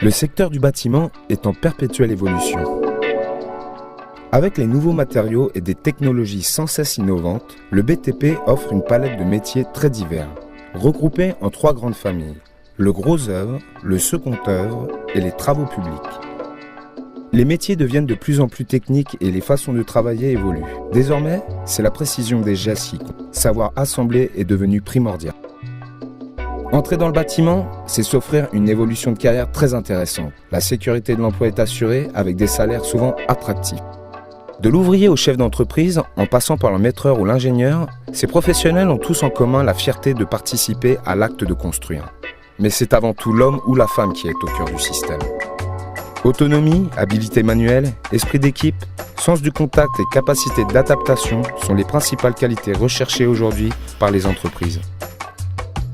Le secteur du bâtiment est en perpétuelle évolution. Avec les nouveaux matériaux et des technologies sans cesse innovantes, le BTP offre une palette de métiers très divers, regroupés en 3 grandes familles, le gros œuvre, le second œuvre et les travaux publics. Les métiers deviennent de plus en plus techniques et les façons de travailler évoluent. Désormais, c'est la précision des gestes qui compte. Savoir assembler est devenu primordial. Entrer dans le bâtiment, c'est s'offrir une évolution de carrière très intéressante. La sécurité de l'emploi est assurée avec des salaires souvent attractifs. De l'ouvrier au chef d'entreprise, en passant par le maîtreur ou l'ingénieur, ces professionnels ont tous en commun la fierté de participer à l'acte de construire. Mais c'est avant tout l'homme ou la femme qui est au cœur du système. Autonomie, habileté manuelle, esprit d'équipe, sens du contact et capacité d'adaptation sont les principales qualités recherchées aujourd'hui par les entreprises.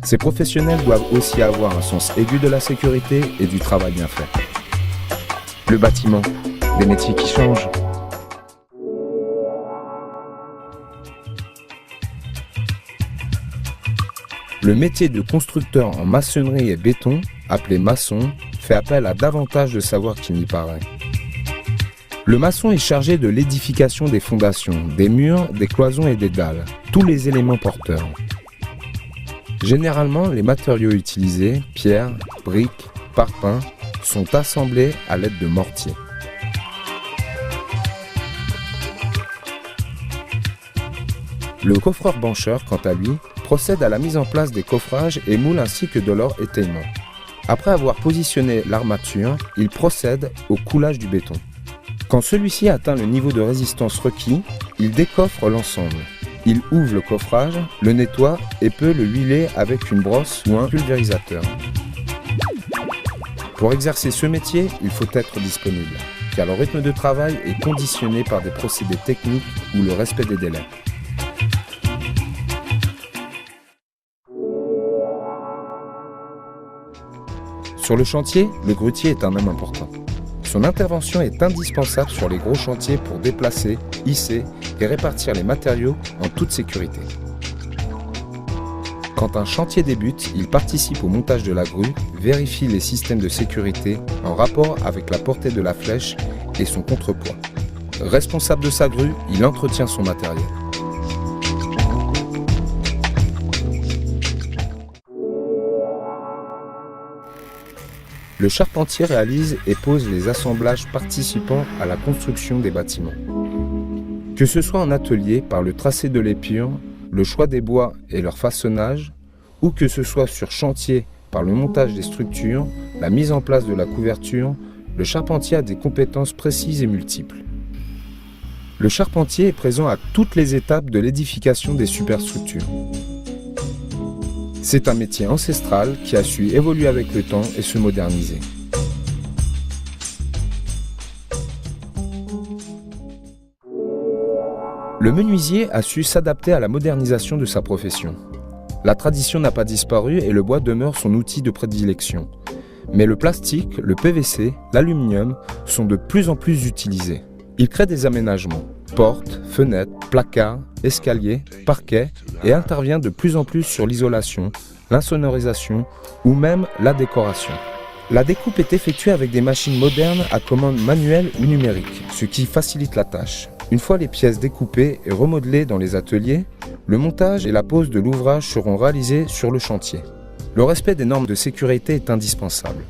Ces professionnels doivent aussi avoir un sens aigu de la sécurité et du travail bien fait. Le bâtiment, des métiers qui changent. Le métier de constructeur en maçonnerie et béton, appelé maçon, fait appel à davantage de savoir qu'il n'y paraît. Le maçon est chargé de l'édification des fondations, des murs, des cloisons et des dalles, tous les éléments porteurs. Généralement, les matériaux utilisés, pierres, briques, parpaings, sont assemblés à l'aide de mortiers. Le coffreur-bancheur, quant à lui, procède à la mise en place des coffrages et moules ainsi que de leur étayement. Après avoir positionné l'armature, il procède au coulage du béton. Quand celui-ci atteint le niveau de résistance requis, il décoffre l'ensemble. Il ouvre le coffrage, le nettoie et peut le huiler avec une brosse ou un pulvérisateur. Pour exercer ce métier, il faut être disponible, car le rythme de travail est conditionné par des procédés techniques ou le respect des délais. Sur le chantier, le grutier est un homme important. Son intervention est indispensable sur les gros chantiers pour déplacer, hisser et répartir les matériaux en toute sécurité. Quand un chantier débute, il participe au montage de la grue, vérifie les systèmes de sécurité en rapport avec la portée de la flèche et son contrepoids. Responsable de sa grue, il entretient son matériel. Le charpentier réalise et pose les assemblages participant à la construction des bâtiments. Que ce soit en atelier par le tracé de l'épure, le choix des bois et leur façonnage, ou que ce soit sur chantier par le montage des structures, la mise en place de la couverture, le charpentier a des compétences précises et multiples. Le charpentier est présent à toutes les étapes de l'édification des superstructures. C'est un métier ancestral qui a su évoluer avec le temps et se moderniser. Le menuisier a su s'adapter à la modernisation de sa profession. La tradition n'a pas disparu et le bois demeure son outil de prédilection. Mais le plastique, le PVC, l'aluminium sont de plus en plus utilisés. Il crée des aménagements, portes, fenêtres, placards, escaliers, parquets et intervient de plus en plus sur l'isolation, l'insonorisation ou même la décoration. La découpe est effectuée avec des machines modernes à commande manuelle ou numérique, ce qui facilite la tâche. Une fois les pièces découpées et remodelées dans les ateliers, le montage et la pose de l'ouvrage seront réalisés sur le chantier. Le respect des normes de sécurité est indispensable.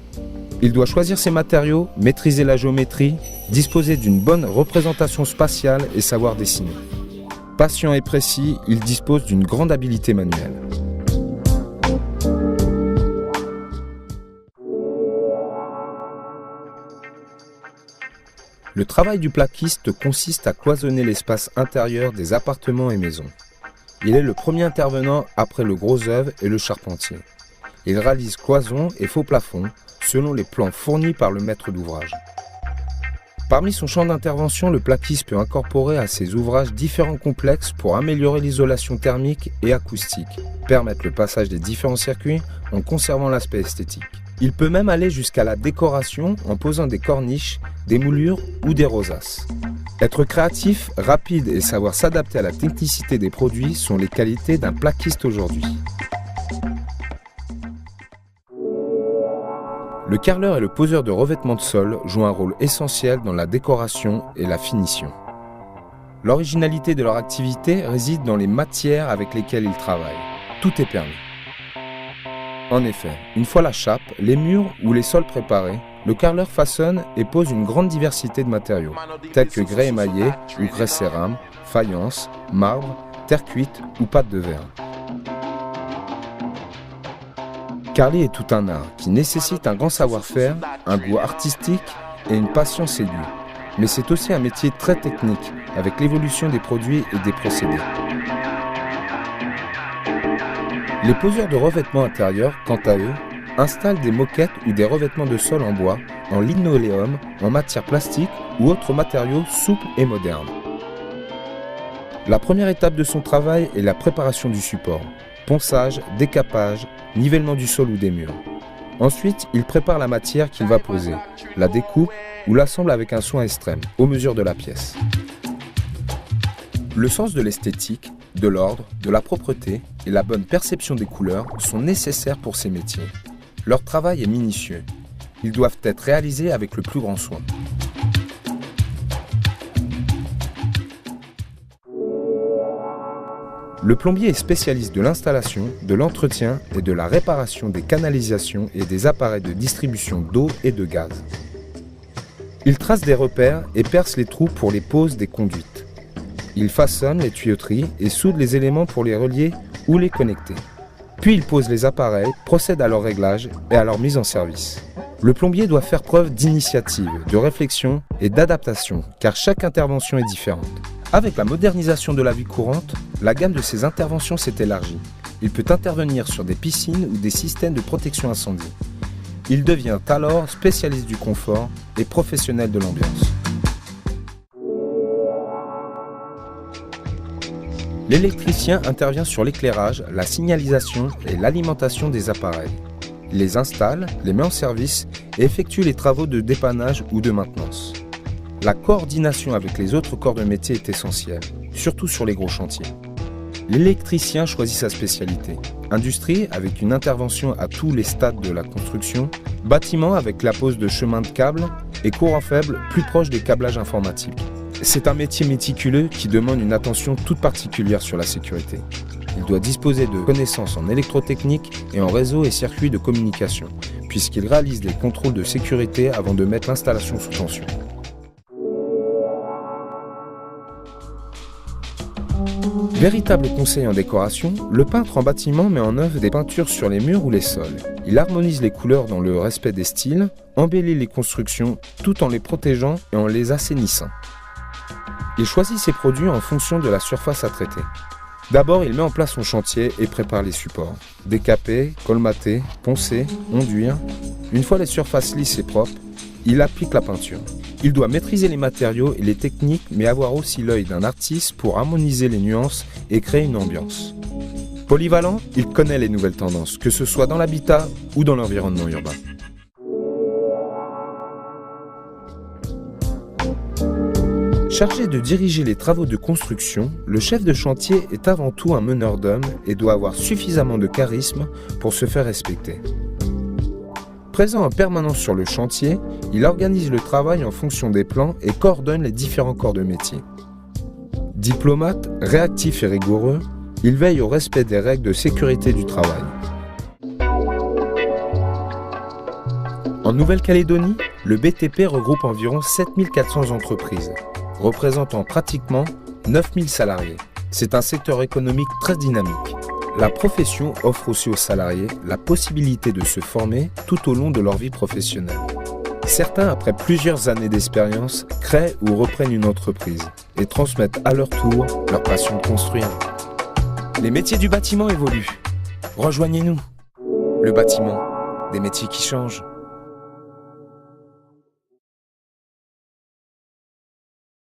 Il doit choisir ses matériaux, maîtriser la géométrie, disposer d'une bonne représentation spatiale et savoir dessiner. Patient et précis, il dispose d'une grande habileté manuelle. Le travail du plaquiste consiste à cloisonner l'espace intérieur des appartements et maisons. Il est le premier intervenant après le gros œuvre et le charpentier. Il réalise cloisons et faux plafonds selon les plans fournis par le maître d'ouvrage. Parmi son champ d'intervention, le plaquiste peut incorporer à ses ouvrages différents complexes pour améliorer l'isolation thermique et acoustique, permettre le passage des différents circuits en conservant l'aspect esthétique. Il peut même aller jusqu'à la décoration en posant des corniches, des moulures ou des rosaces. Être créatif, rapide et savoir s'adapter à la technicité des produits sont les qualités d'un plaquiste aujourd'hui. Le carreleur et le poseur de revêtement de sol jouent un rôle essentiel dans la décoration et la finition. L'originalité de leur activité réside dans les matières avec lesquelles ils travaillent. Tout est permis. En effet, une fois la chape, les murs ou les sols préparés, le carreleur façonne et pose une grande diversité de matériaux, tels que grès émaillé ou grès cérame, faïence, marbre, terre cuite ou pâte de verre. Carrelier est tout un art qui nécessite un grand savoir-faire, un goût artistique et une patience aiguë. Mais c'est aussi un métier très technique, avec l'évolution des produits et des procédés. Les poseurs de revêtements intérieurs, quant à eux, installent des moquettes ou des revêtements de sol en bois, en linoléum, en matière plastique ou autres matériaux souples et modernes. La première étape de son travail est la préparation du support. Ponçage, décapage, nivellement du sol ou des murs. Ensuite, il prépare la matière qu'il va poser, la découpe ou l'assemble avec un soin extrême, aux mesures de la pièce. Le sens de l'esthétique, de l'ordre, de la propreté et la bonne perception des couleurs sont nécessaires pour ces métiers. Leur travail est minutieux. Ils doivent être réalisés avec le plus grand soin. Le plombier est spécialiste de l'installation, de l'entretien et de la réparation des canalisations et des appareils de distribution d'eau et de gaz. Il trace des repères et perce les trous pour les poses des conduites. Il façonne les tuyauteries et soude les éléments pour les relier ou les connecter. Puis il pose les appareils, procède à leur réglage et à leur mise en service. Le plombier doit faire preuve d'initiative, de réflexion et d'adaptation, car chaque intervention est différente. Avec la modernisation de la vie courante, la gamme de ses interventions s'est élargie. Il peut intervenir sur des piscines ou des systèmes de protection incendie. Il devient alors spécialiste du confort et professionnel de l'ambiance. L'électricien intervient sur l'éclairage, la signalisation et l'alimentation des appareils. Il les installe, les met en service et effectue les travaux de dépannage ou de maintenance. La coordination avec les autres corps de métier est essentielle, surtout sur les gros chantiers. L'électricien choisit sa spécialité. Industrie avec une intervention à tous les stades de la construction, bâtiment avec la pose de chemins de câbles et courant faible plus proche des câblages informatiques. C'est un métier méticuleux qui demande une attention toute particulière sur la sécurité. Il doit disposer de connaissances en électrotechnique et en réseau et circuits de communication, puisqu'il réalise des contrôles de sécurité avant de mettre l'installation sous tension. Véritable conseil en décoration, le peintre en bâtiment met en œuvre des peintures sur les murs ou les sols. Il harmonise les couleurs dans le respect des styles, embellit les constructions tout en les protégeant et en les assainissant. Il choisit ses produits en fonction de la surface à traiter. D'abord, il met en place son chantier et prépare les supports. Décaper, colmater, poncer, onduire. Une fois les surfaces lisses et propres, il applique la peinture. Il doit maîtriser les matériaux et les techniques, mais avoir aussi l'œil d'un artiste pour harmoniser les nuances et créer une ambiance. Polyvalent, il connaît les nouvelles tendances, que ce soit dans l'habitat ou dans l'environnement urbain. Chargé de diriger les travaux de construction, le chef de chantier est avant tout un meneur d'hommes et doit avoir suffisamment de charisme pour se faire respecter. Présent en permanence sur le chantier, il organise le travail en fonction des plans et coordonne les différents corps de métier. Diplomate, réactif et rigoureux, il veille au respect des règles de sécurité du travail. En Nouvelle-Calédonie, le BTP regroupe environ 7400 entreprises, représentant pratiquement 9000 salariés. C'est un secteur économique très dynamique. La profession offre aussi aux salariés la possibilité de se former tout au long de leur vie professionnelle. Certains, après plusieurs années d'expérience, créent ou reprennent une entreprise et transmettent à leur tour leur passion de construire. Les métiers du bâtiment évoluent. Rejoignez-nous. Le bâtiment, des métiers qui changent.